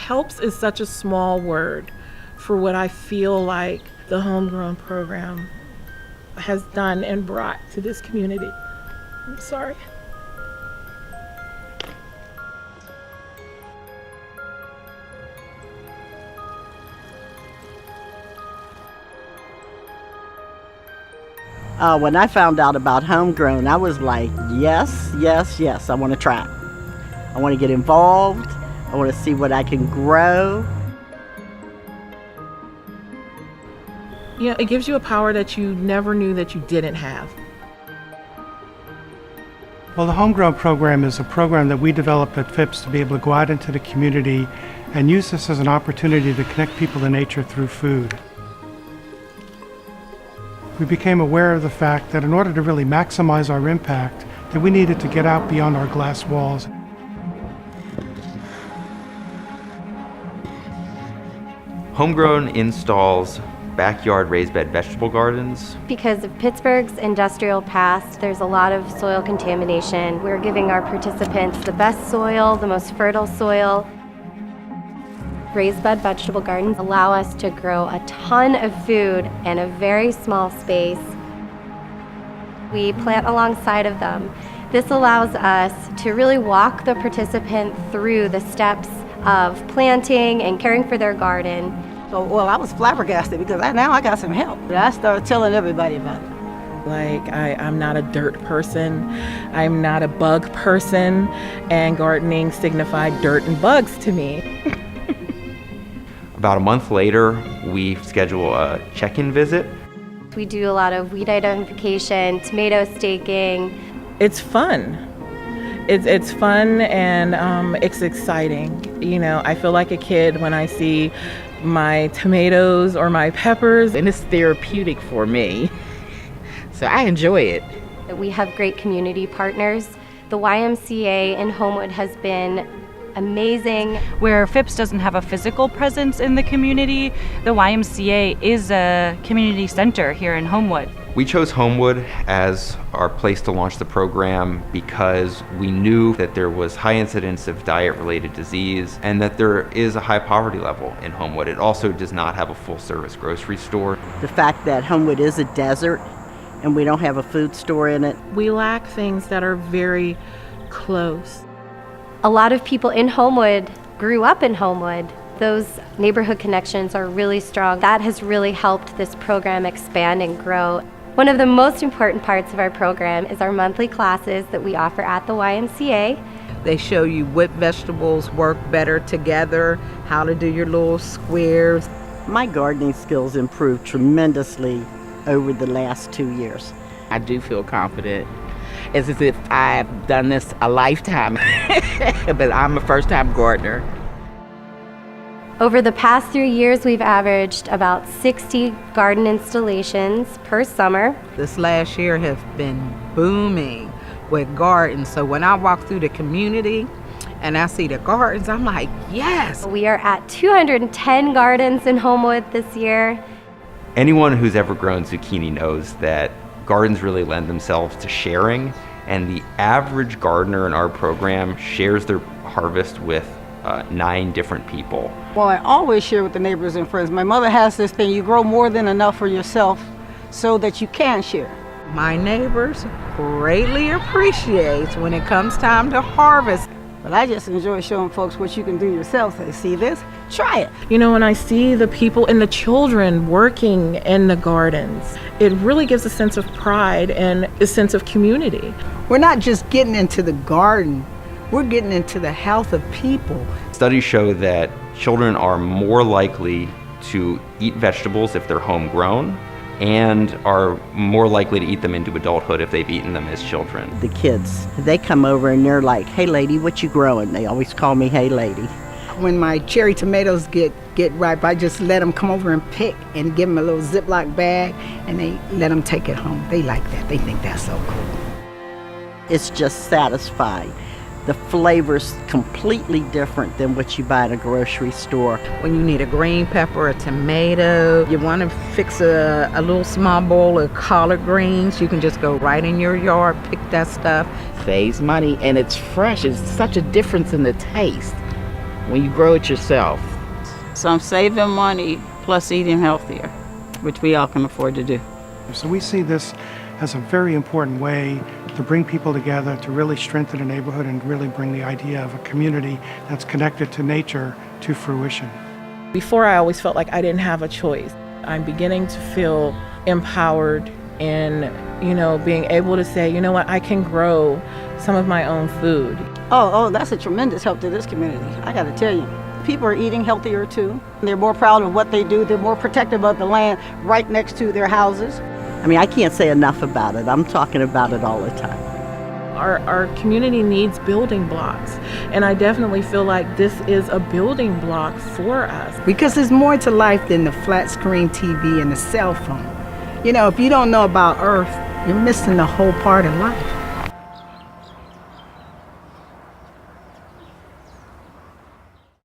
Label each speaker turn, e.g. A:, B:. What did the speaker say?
A: helps is such a small word for what I feel like the Homegrown program has done and brought to this community. I'm sorry.
B: When I found out about Homegrown, I was like, yes, yes, yes, I want to try it. I want to get involved. I want to see what I can grow.
A: You know, it gives you a power that you never knew that you didn't have.
C: Well, the Homegrown program is a program that we developed at Phipps to be able to go out into the community and use this as an opportunity to connect people to nature through food. We became aware of the fact that in order to really maximize our impact, that we needed to get out beyond our glass walls.
D: Homegrown installs backyard raised bed vegetable gardens.
E: Because of Pittsburgh's industrial past, there's a lot of soil contamination. We're giving our participants the best soil, the most fertile soil. Raised bed vegetable gardens allow us to grow a ton of food in a very small space. We plant alongside of them. This allows us to really walk the participant through the steps of planting and caring for their garden.
F: Well, I was flabbergasted because now I got some help. I started telling everybody about it.
A: Like, I'm not a dirt person, I'm not a bug person, and gardening signified dirt and bugs to me.
D: About a month later, we schedule a check-in visit.
E: We do a lot of weed identification, tomato staking.
A: It's fun. It's fun and it's exciting. You know, I feel like a kid when I see my tomatoes or my peppers.
G: And it's therapeutic for me, so I enjoy it.
E: We have great community partners. The YMCA in Homewood has been amazing.
H: Where Phipps doesn't have a physical presence in the community, the YMCA is a community center here in Homewood.
D: We chose Homewood as our place to launch the program because we knew that there was high incidence of diet-related disease and that there is a high poverty level in Homewood. It also does not have a full-service grocery store.
B: The fact that Homewood is a desert and we don't have a food store in it.
A: We lack things that are very close.
E: A lot of people in Homewood grew up in Homewood. Those neighborhood connections are really strong. That has really helped this program expand and grow. One of the most important parts of our program is our monthly classes that we offer at the YMCA.
G: They show you what vegetables work better together, how to do your little squares.
B: My gardening skills improved tremendously over the last 2 years.
G: I do feel confident. It's as if I've done this a lifetime, but I'm a first-time gardener.
E: Over the past 3 years, we've averaged about 60 garden installations per summer.
G: This last year has been booming with gardens, so when I walk through the community and I see the gardens, I'm like, yes!
E: We are at 210 gardens in Homewood this year.
D: Anyone who's ever grown zucchini knows that gardens really lend themselves to sharing, and the average gardener in our program shares their harvest with 9 different people.
F: Well, I always share with the neighbors and friends. My mother has this thing, you grow more than enough for yourself so that you can share.
G: My neighbors greatly appreciate when it comes time to harvest.
F: But I just enjoy showing folks what you can do yourself. They see this, try it.
A: You know, when I see the people and the children working in the gardens, it really gives a sense of pride and a sense of community.
I: We're not just getting into the garden, we're getting into the health of people.
D: Studies show that children are more likely to eat vegetables if they're homegrown and are more likely to eat them into adulthood if they've eaten them as children.
B: The kids, they come over and they're like, hey lady, what you growing? They always call me hey lady.
I: When my cherry tomatoes get ripe, I just let them come over and pick and give them a little Ziploc bag and they let them take it home. They like that, they think that's so cool.
B: It's just satisfying. The flavor's completely different than what you buy in a grocery store.
G: When you need a green pepper, a tomato, you want to fix a little small bowl of collard greens, you can just go right in your yard, pick that stuff. Saves money and it's fresh. It's such a difference in the taste. when you grow it yourself.
F: So I'm saving money plus eating healthier, which we all can afford to do.
C: So we see this as a very important way to bring people together, to really strengthen a neighborhood and really bring the idea of a community that's connected to nature to fruition.
A: Before, I always felt like I didn't have a choice. I'm beginning to feel empowered in, being able to say, you know what, I can grow some of my own food.
F: Oh, that's a tremendous help to this community. I got to tell you. People are eating healthier too. They're more proud of what they do. They're more protective of the land right next to their houses.
B: I mean, I can't say enough about it. I'm talking about it all the time.
A: Our community needs building blocks, and I definitely feel like this is a building block for us.
I: Because there's more to life than the flat screen TV and the cell phone. If you don't know about Earth, you're missing the whole part of life.